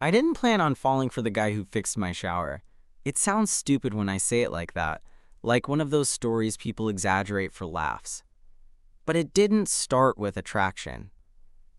I didn't plan on falling for the guy who fixed my shower. It sounds stupid when I say it like that, like one of those stories people exaggerate for laughs. But it didn't start with attraction.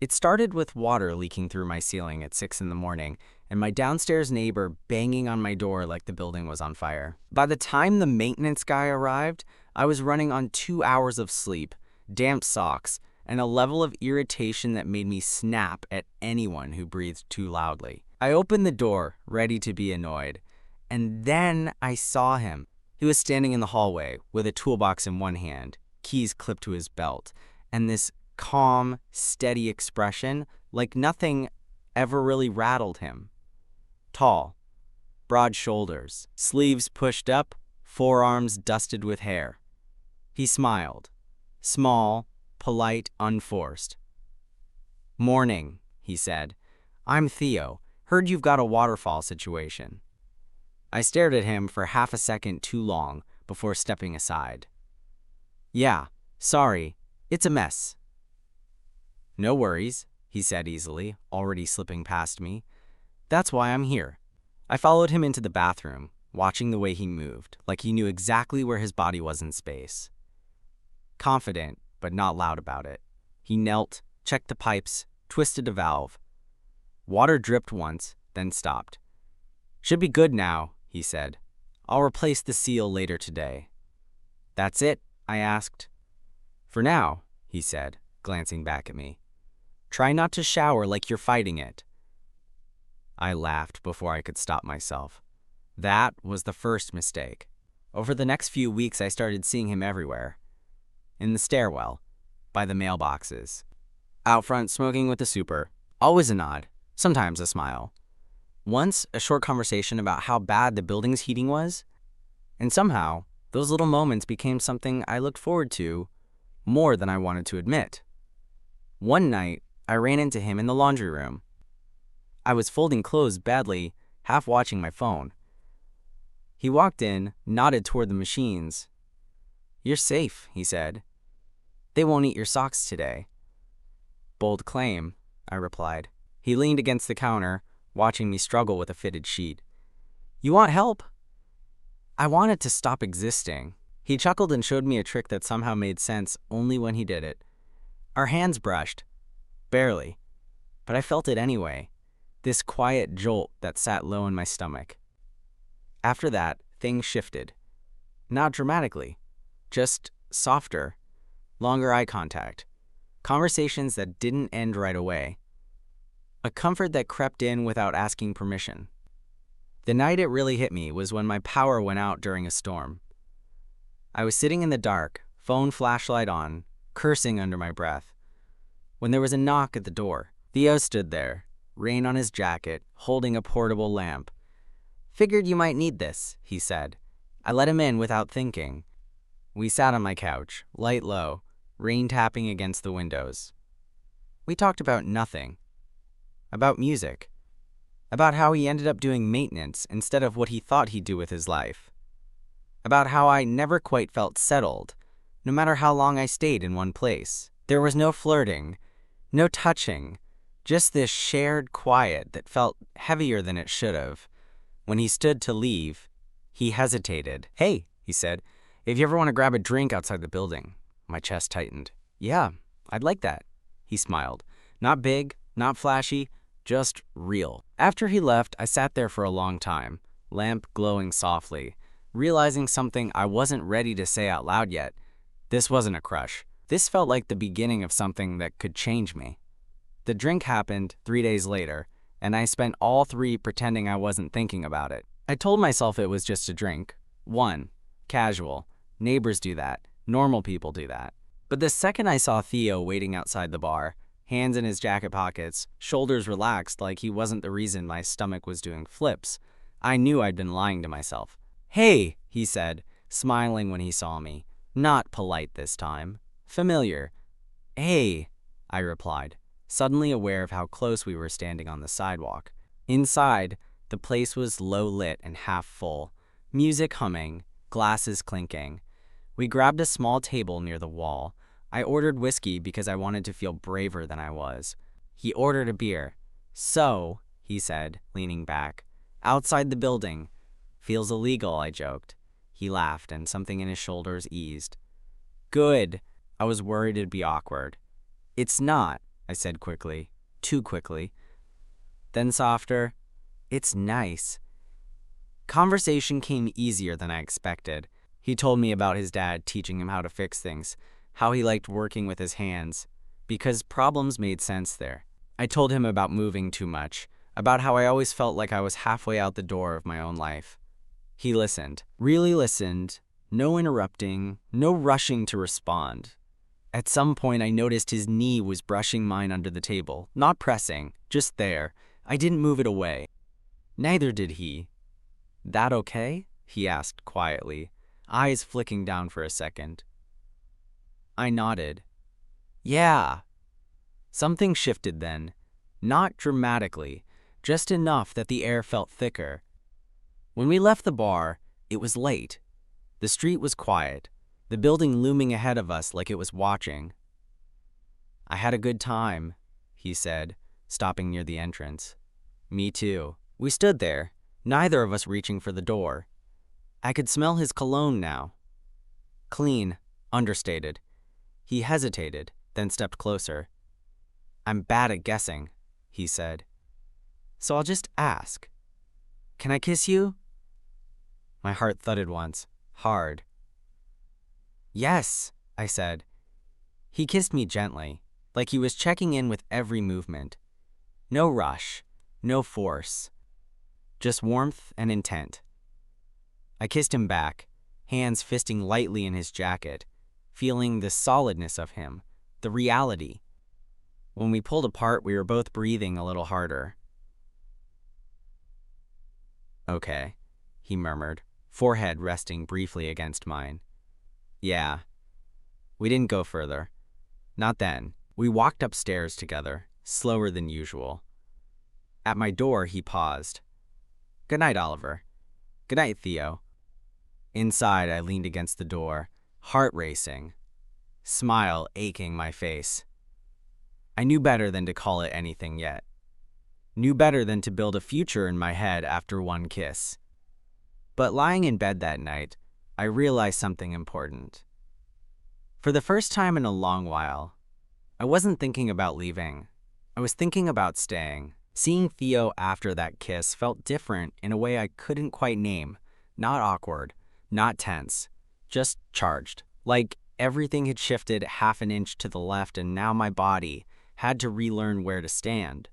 It started with water leaking through my ceiling at 6 in the morning and my downstairs neighbor banging on my door like the building was on fire. By the time the maintenance guy arrived, I was running on 2 hours of sleep, damp socks, and a level of irritation that made me snap at anyone who breathed too loudly. I opened the door, ready to be annoyed, and then I saw him. He was standing in the hallway with a toolbox in one hand, keys clipped to his belt, and this calm, steady expression like nothing ever really rattled him. Tall, broad shoulders, sleeves pushed up, forearms dusted with hair. He smiled. Small, polite, unforced. "Morning," he said. "I'm Theo. Heard you've got a waterfall situation." I stared at him for half a second too long before stepping aside. "Yeah, sorry, it's a mess." "No worries," he said easily, already slipping past me. "That's why I'm here." I followed him into the bathroom, watching the way he moved, like he knew exactly where his body was in space. Confident, but not loud about it. He knelt, checked the pipes, twisted a valve. Water dripped once, then stopped. "Should be good now," he said. "I'll replace the seal later today." "That's it?" I asked. "For now," he said, glancing back at me. "Try not to shower like you're fighting it." I laughed before I could stop myself. That was the first mistake. Over the next few weeks, I started seeing him everywhere. In the stairwell, by the mailboxes, out front smoking with the super, always a nod, sometimes a smile. Once, a short conversation about how bad the building's heating was, and somehow, those little moments became something I looked forward to more than I wanted to admit. One night, I ran into him in the laundry room. I was folding clothes badly, half watching my phone. He walked in, nodded toward the machines. "You're safe," he said. "They won't eat your socks today." "Bold claim," I replied. He leaned against the counter, watching me struggle with a fitted sheet. "You want help?" I wanted to stop existing. He chuckled and showed me a trick that somehow made sense only when he did it. Our hands brushed. Barely. But I felt it anyway. This quiet jolt that sat low in my stomach. After that, things shifted. Not dramatically. Just softer. Longer eye contact. Conversations that didn't end right away. A comfort that crept in without asking permission. The night it really hit me was when my power went out during a storm. I was sitting in the dark, phone flashlight on, cursing under my breath, when there was a knock at the door. Theo stood there, rain on his jacket, holding a portable lamp. "Figured you might need this," he said. I let him in without thinking. We sat on my couch, light low, rain tapping against the windows. We talked about nothing. About music. About how he ended up doing maintenance instead of what he thought he'd do with his life. About how I never quite felt settled, no matter how long I stayed in one place. There was no flirting, no touching, just this shared quiet that felt heavier than it should have. When he stood to leave, he hesitated. "Hey," he said, "if you ever want to grab a drink outside the building." My chest tightened. "Yeah, I'd like that." He smiled. Not big, not flashy, just real. After he left, I sat there for a long time, lamp glowing softly, realizing something I wasn't ready to say out loud yet. This wasn't a crush. This felt like the beginning of something that could change me. The drink happened 3 days later, and I spent all 3 pretending I wasn't thinking about it. I told myself it was just a drink. One, casual. Neighbors do that. Normal people do that. But the second I saw Theo waiting outside the bar, hands in his jacket pockets, shoulders relaxed like he wasn't the reason my stomach was doing flips, I knew I'd been lying to myself. "Hey," he said, smiling when he saw me. Not polite this time. Familiar. "Hey," I replied, suddenly aware of how close we were standing on the sidewalk. Inside, the place was low lit and half full, music humming, glasses clinking. We grabbed a small table near the wall. I ordered whiskey because I wanted to feel braver than I was. He ordered a beer. "So," he said, leaning back. Outside the building. Feels illegal, I joked. He laughed, and something in his shoulders eased. Good. I was worried it'd be awkward. It's not, I said quickly. Too quickly. Then softer. It's nice. Conversation came easier than I expected. He told me about his dad teaching him how to fix things, how he liked working with his hands, because problems made sense there. I told him about moving too much, about how I always felt like I was halfway out the door of my own life. He listened, really listened, no interrupting, no rushing to respond. At some point, I noticed his knee was brushing mine under the table, not pressing, just there. I didn't move it away. Neither did he. That okay? He asked quietly, eyes flicking down for a second. I nodded. Yeah. Something shifted then. Not dramatically, just enough that the air felt thicker. When we left the bar, it was late. The street was quiet, the building looming ahead of us like it was watching. I had a good time, he said, stopping near the entrance. Me too. We stood there, neither of us reaching for the door. I could smell his cologne now. Clean, understated. He hesitated, then stepped closer. I'm bad at guessing, he said. So I'll just ask. Can I kiss you? My heart thudded once, hard. Yes, I said. He kissed me gently, like he was checking in with every movement. No rush, no force, just warmth and intent. I kissed him back, hands fisting lightly in his jacket, feeling the solidness of him, the reality. When we pulled apart, we were both breathing a little harder. Okay, he murmured, forehead resting briefly against mine. Yeah. We didn't go further. Not then. We walked upstairs together, slower than usual. At my door, he paused. Good night, Oliver. Good night, Theo. Inside, I leaned against the door, heart racing, smile aching my face. I knew better than to call it anything yet. Knew better than to build a future in my head after one kiss. But lying in bed that night, I realized something important. For the first time in a long while, I wasn't thinking about leaving. I was thinking about staying. Seeing Theo after that kiss felt different in a way I couldn't quite name. Not awkward, not tense, just charged. Like everything had shifted half an inch to the left and now my body had to relearn where to stand.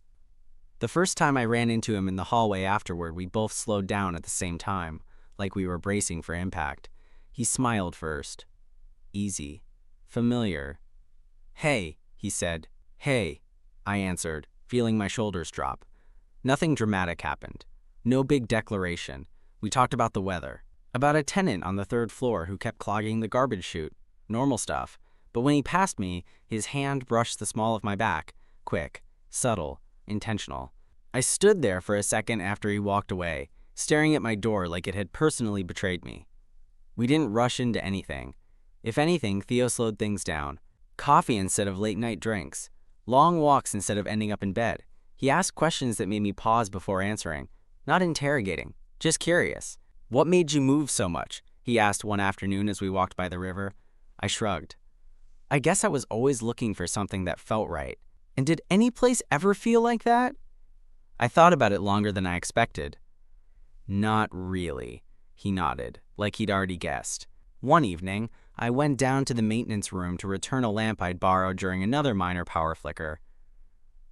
The first time I ran into him in the hallway afterward, we both slowed down at the same time, like we were bracing for impact. He smiled first. Easy. Familiar. Hey, he said. Hey, I answered, feeling my shoulders drop. Nothing dramatic happened. No big declaration. We talked about the weather. About a tenant on the third floor who kept clogging the garbage chute. Normal stuff. But when he passed me, his hand brushed the small of my back. Quick, subtle, intentional. I stood there for a second after he walked away, staring at my door like it had personally betrayed me. We didn't rush into anything. If anything, Theo slowed things down. Coffee instead of late-night drinks. Long walks instead of ending up in bed. He asked questions that made me pause before answering. Not interrogating, just curious. What made you move so much? He asked one afternoon as we walked by the river. I shrugged. I guess I was always looking for something that felt right. And did any place ever feel like that? I thought about it longer than I expected. Not really, he nodded, like he'd already guessed. One evening, I went down to the maintenance room to return a lamp I'd borrowed during another minor power flicker.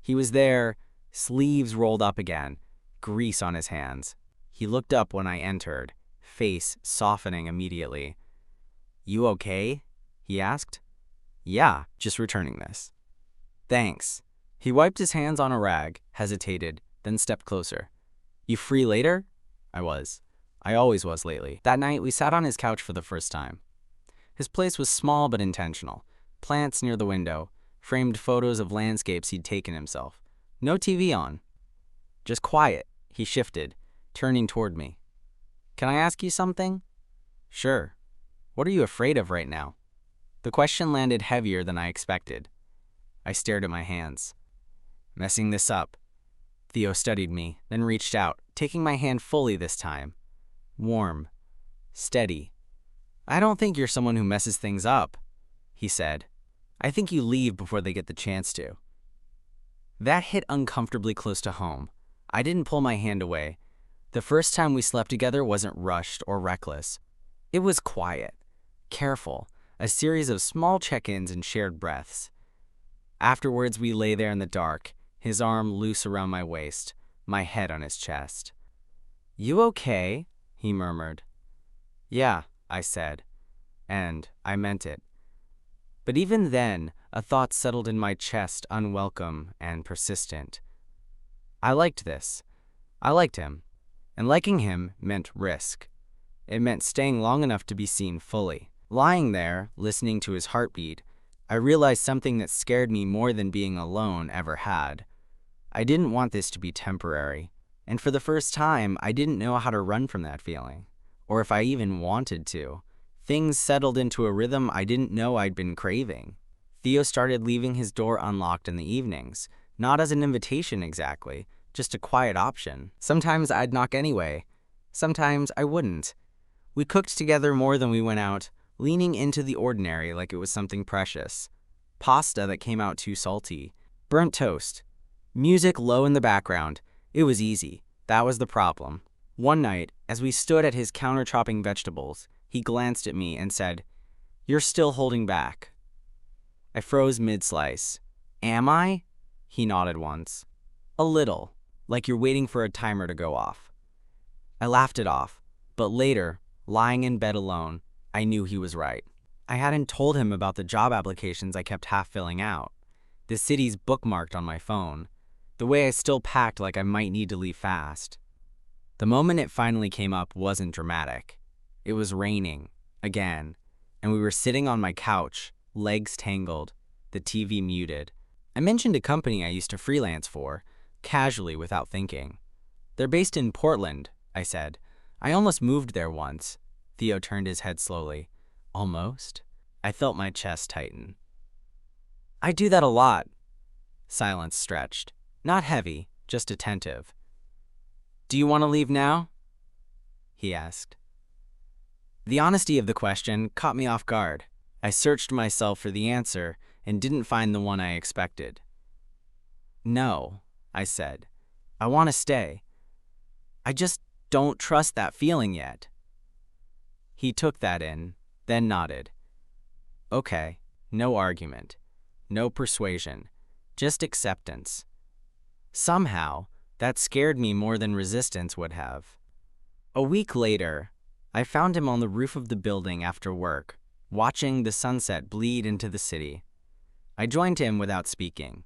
He was there, sleeves rolled up again, grease on his hands. He looked up when I entered, face softening immediately. You okay? He asked. Yeah, just returning this. Thanks. He wiped his hands on a rag, hesitated, then stepped closer. You free later? I was. I always was lately. That night, we sat on his couch for the first time. His place was small but intentional. Plants near the window, framed photos of landscapes he'd taken himself. No TV on. Just quiet. He shifted, turning toward me. Can I ask you something? Sure. What are you afraid of right now? The question landed heavier than I expected. I stared at my hands. Messing this up. Theo studied me, then reached out, taking my hand fully this time. Warm. Steady. "I don't think you're someone who messes things up," he said. "I think you leave before they get the chance to." That hit uncomfortably close to home. I didn't pull my hand away. The first time we slept together wasn't rushed or reckless. It was quiet, careful, a series of small check-ins and shared breaths. Afterwards, we lay there in the dark, his arm loose around my waist, my head on his chest. "You okay?" he murmured. "Yeah," I said, and I meant it. But even then, a thought settled in my chest, unwelcome and persistent. I liked this. I liked him. And liking him meant risk. It meant staying long enough to be seen fully. Lying there, listening to his heartbeat, I realized something that scared me more than being alone ever had. I didn't want this to be temporary. And for the first time, I didn't know how to run from that feeling, or if I even wanted to. Things settled into a rhythm I didn't know I'd been craving. Theo started leaving his door unlocked in the evenings, not as an invitation exactly, just a quiet option. Sometimes I'd knock anyway. Sometimes I wouldn't. We cooked together more than we went out, leaning into the ordinary like it was something precious. Pasta that came out too salty. Burnt toast. Music low in the background. It was easy. That was the problem. One night, as we stood at his counter chopping vegetables, he glanced at me and said, "You're still holding back." I froze mid-slice. "Am I?" He nodded once. "A little, like you're waiting for a timer to go off." I laughed it off, but later, lying in bed alone, I knew he was right. I hadn't told him about the job applications I kept half filling out, the cities bookmarked on my phone, the way I still packed like I might need to leave fast. The moment it finally came up wasn't dramatic. It was raining, again, and we were sitting on my couch, legs tangled, the TV muted. I mentioned a company I used to freelance for, casually without thinking. "They're based in Portland," I said. "I almost moved there once." Theo turned his head slowly. "Almost?" I felt my chest tighten. "I do that a lot." Silence stretched. Not heavy, just attentive. "Do you want to leave now?" he asked. The honesty of the question caught me off guard. I searched myself for the answer and didn't find the one I expected. "No," I said. "I want to stay. I just don't trust that feeling yet." He took that in, then nodded. Okay, no argument, no persuasion, just acceptance. Somehow, that scared me more than resistance would have. A week later, I found him on the roof of the building after work, watching the sunset bleed into the city. I joined him without speaking.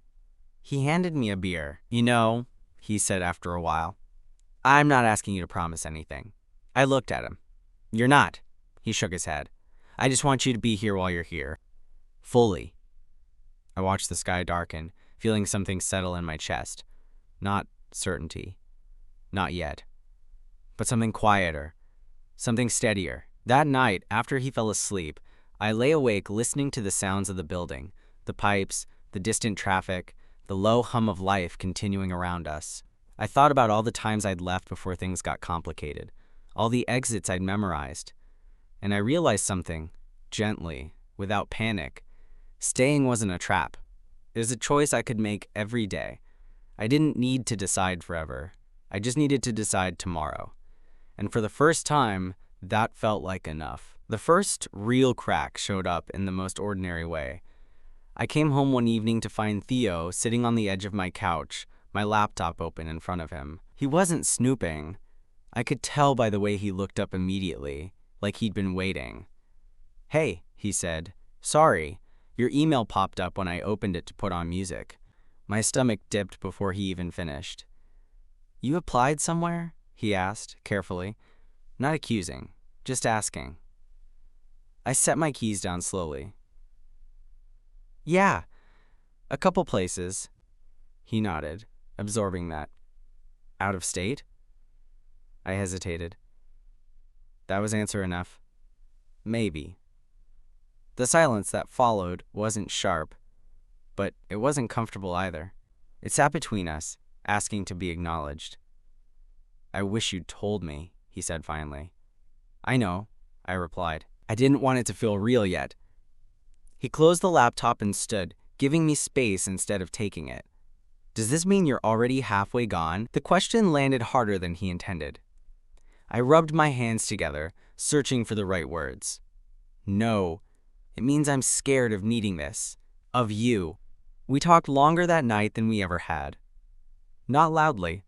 He handed me a beer. "You know," he said after a while, "I'm not asking you to promise anything." I looked at him. "You're not." He shook his head. "I just want you to be here while you're here. Fully." I watched the sky darken, feeling something settle in my chest. Not certainty. Not yet. But something quieter. Something steadier. That night, after he fell asleep, I lay awake listening to the sounds of the building, the pipes, the distant traffic, the low hum of life continuing around us. I thought about all the times I'd left before things got complicated, all the exits I'd memorized. And I realized something, gently, without panic. Staying wasn't a trap. It was a choice I could make every day. I didn't need to decide forever. I just needed to decide tomorrow. And for the first time, that felt like enough. The first real crack showed up in the most ordinary way. I came home one evening to find Theo sitting on the edge of my couch, my laptop open in front of him. He wasn't snooping. I could tell by the way he looked up immediately, like he'd been waiting. "Hey," he said. "Sorry, your email popped up when I opened it to put on music." My stomach dipped before he even finished. "You applied somewhere?" he asked, carefully. Not accusing, just asking. I set my keys down slowly. "Yeah, a couple places." He nodded, absorbing that. "Out of state?" I hesitated. That was answer enough. Maybe. The silence that followed wasn't sharp, but it wasn't comfortable either. It sat between us, asking to be acknowledged. "I wish you'd told me," he said finally. "I know," I replied. I didn't want it to feel real yet. He closed the laptop and stood, giving me space instead of taking it. "Does this mean you're already halfway gone?" The question landed harder than he intended. I rubbed my hands together, searching for the right words. "No, it means I'm scared of needing this. Of you." We talked longer that night than we ever had. Not loudly.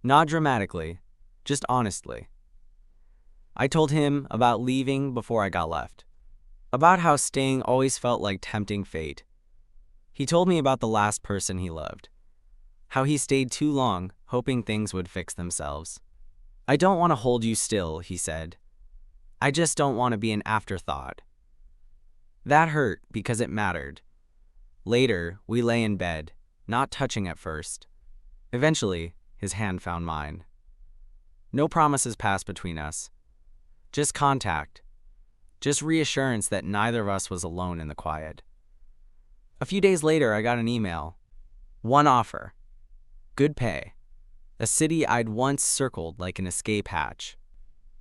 Not dramatically. Just honestly. I told him about leaving before I got left. About how staying always felt like tempting fate. He told me about the last person he loved. How he stayed too long, hoping things would fix themselves. "I don't want to hold you still," he said. "I just don't want to be an afterthought." That hurt because it mattered. Later, we lay in bed, not touching at first. Eventually, his hand found mine. No promises passed between us. Just contact. Just reassurance that neither of us was alone in the quiet. A few days later, I got an email. One offer. Good pay. A city I'd once circled like an escape hatch.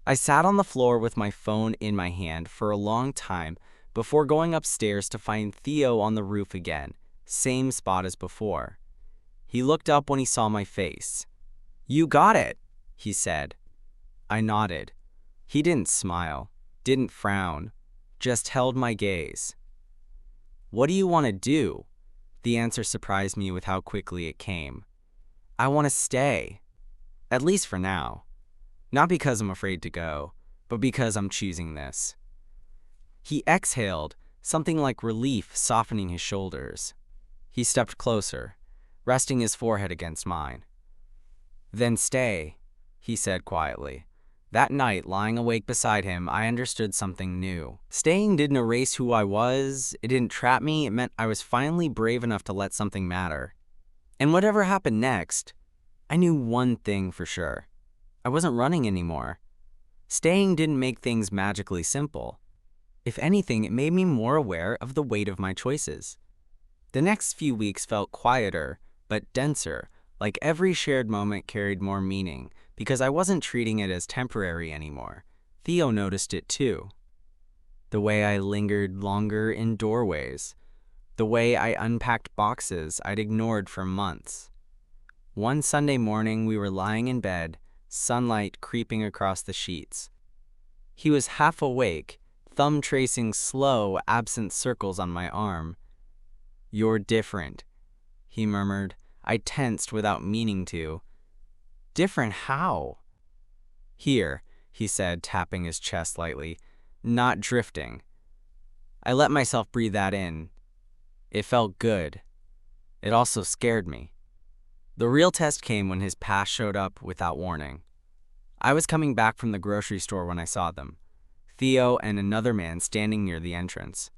I sat on the floor with my phone in my hand for a long time before going upstairs to find Theo on the roof again, same spot as before. He looked up when he saw my face. "You got it," he said. I nodded. He didn't smile, didn't frown, just held my gaze. "What do you want to do?" The answer surprised me with how quickly it came. "I want to stay. At least for now. Not because I'm afraid to go, but because I'm choosing this." He exhaled, something like relief softening his shoulders. He stepped closer, resting his forehead against mine. "Then stay," he said quietly. That night, lying awake beside him, I understood something new. Staying didn't erase who I was, it didn't trap me, it meant I was finally brave enough to let something matter. And whatever happened next, I knew one thing for sure. I wasn't running anymore. Staying didn't make things magically simple. If anything, it made me more aware of the weight of my choices. The next few weeks felt quieter, but denser, like every shared moment carried more meaning, because I wasn't treating it as temporary anymore. Theo noticed it too. The way I lingered longer in doorways. The way I unpacked boxes I'd ignored for months. One Sunday morning, we were lying in bed, sunlight creeping across the sheets. He was half awake, thumb tracing slow, absent circles on my arm. "You're different," he murmured. I tensed without meaning to. "Different how?" "Here," he said, tapping his chest lightly. "Not drifting." I let myself breathe that in. It felt good. It also scared me. The real test came when his past showed up without warning. I was coming back from the grocery store when I saw them. Theo and another man standing near the entrance.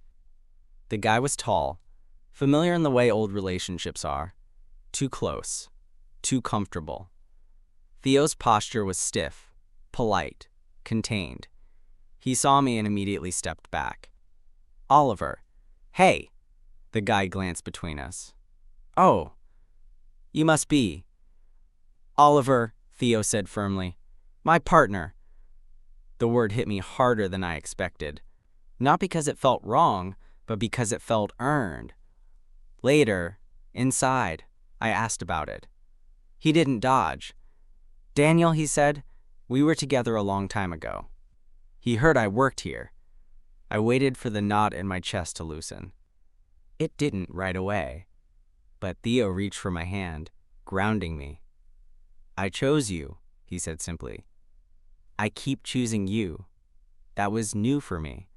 The guy was tall, familiar in the way old relationships are. Too close, too comfortable. Theo's posture was stiff, polite, contained. He saw me and immediately stepped back. "Oliver." "Hey." The guy glanced between us. "Oh, you must be." "Oliver," Theo said firmly. "My partner." The word hit me harder than I expected. Not because it felt wrong, but because it felt earned. Later, inside, I asked about it. He didn't dodge. "Daniel," he said, "we were together a long time ago." He heard I worked here. I waited for the knot in my chest to loosen. It didn't right away. But Theo reached for my hand, grounding me. "I chose you," he said simply. "I keep choosing you." That was new for me.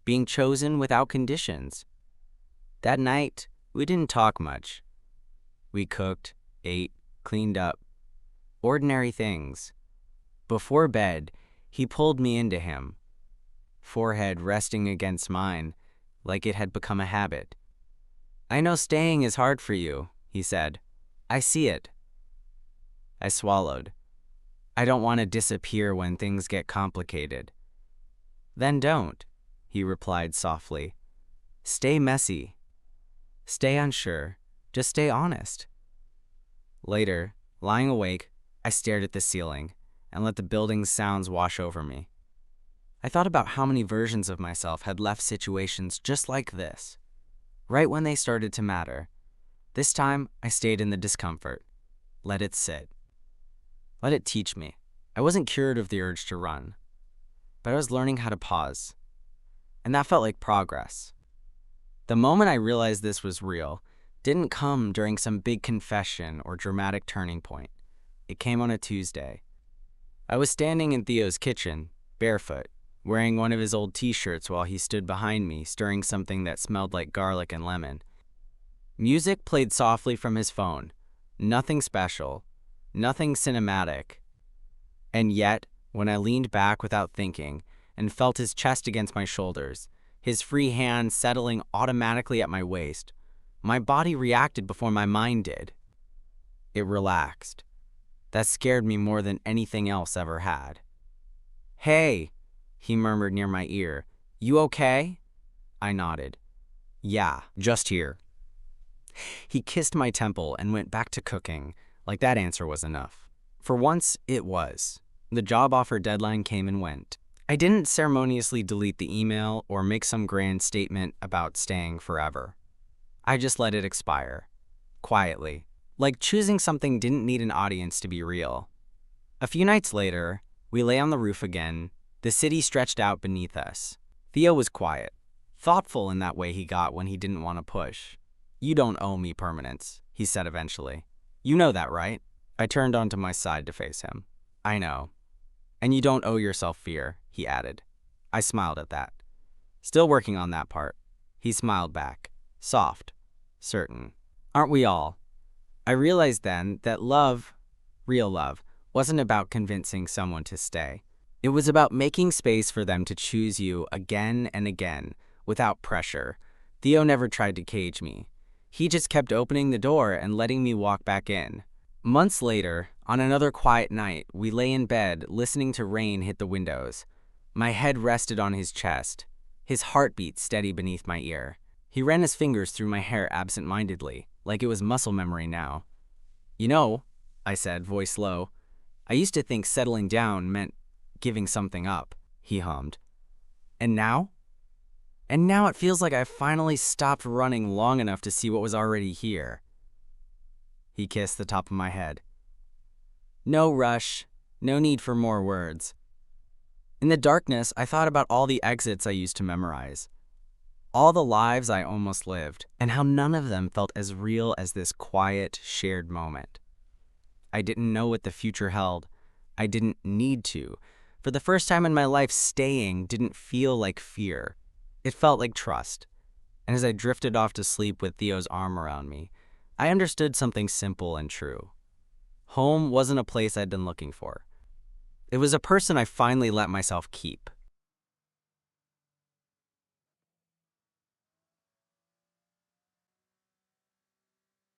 Being chosen without conditions. That night, we didn't talk much. We cooked, ate, cleaned up. Ordinary things. Before bed, he pulled me into him, forehead resting against mine, like it had become a habit. "I know staying is hard for you," he said. "I see it." I swallowed. "I don't want to disappear when things get complicated." "Then don't," he replied softly. "Stay messy. Stay unsure. Just stay honest." Later, lying awake, I stared at the ceiling and let the building's sounds wash over me. I thought about how many versions of myself had left situations just like this, right when they started to matter. This time, I stayed in the discomfort. Let it sit. Let it teach me. I wasn't cured of the urge to run, but I was learning how to pause. And that felt like progress. The moment I realized this was real didn't come during some big confession or dramatic turning point. It came on a Tuesday. I was standing in Theo's kitchen, barefoot, wearing one of his old t-shirts while he stood behind me, stirring something that smelled like garlic and lemon. Music played softly from his phone. Nothing special, nothing cinematic. And yet, when I leaned back without thinking and felt his chest against my shoulders, his free hand settling automatically at my waist, my body reacted before my mind did. It relaxed. That scared me more than anything else ever had. "Hey," he murmured near my ear. "You okay?" I nodded. "Yeah, just here." He kissed my temple and went back to cooking, like that answer was enough. For once, it was. The job offer deadline came and went. I didn't ceremoniously delete the email or make some grand statement about staying forever. I just let it expire, quietly, like choosing something didn't need an audience to be real. A few nights later, we lay on the roof again, the city stretched out beneath us. Theo was quiet, thoughtful in that way he got when he didn't want to push. "You don't owe me permanence," he said eventually. "You know that, right?" I turned onto my side to face him. "I know. And you don't owe yourself fear," he added. I smiled at that. "Still working on that part." He smiled back, soft, certain. "Aren't we all?" I realized then that love, real love, wasn't about convincing someone to stay. It was about making space for them to choose you again and again, without pressure. Theo never tried to cage me. He just kept opening the door and letting me walk back in. Months later, on another quiet night, we lay in bed, listening to rain hit the windows. My head rested on his chest, his heartbeat steady beneath my ear. He ran his fingers through my hair absent-mindedly, like it was muscle memory now. "You know," I said, voice low, "I used to think settling down meant giving something up," he hummed. "And now?" "And now it feels like I finally stopped running long enough to see what was already here." He kissed the top of my head. "No rush, no need for more words." In the darkness, I thought about all the exits I used to memorize, all the lives I almost lived, and how none of them felt as real as this quiet, shared moment. I didn't know what the future held. I didn't need to. For the first time in my life, staying didn't feel like fear. It felt like trust. And as I drifted off to sleep with Theo's arm around me, I understood something simple and true. Home wasn't a place I'd been looking for. It was a person I finally let myself keep.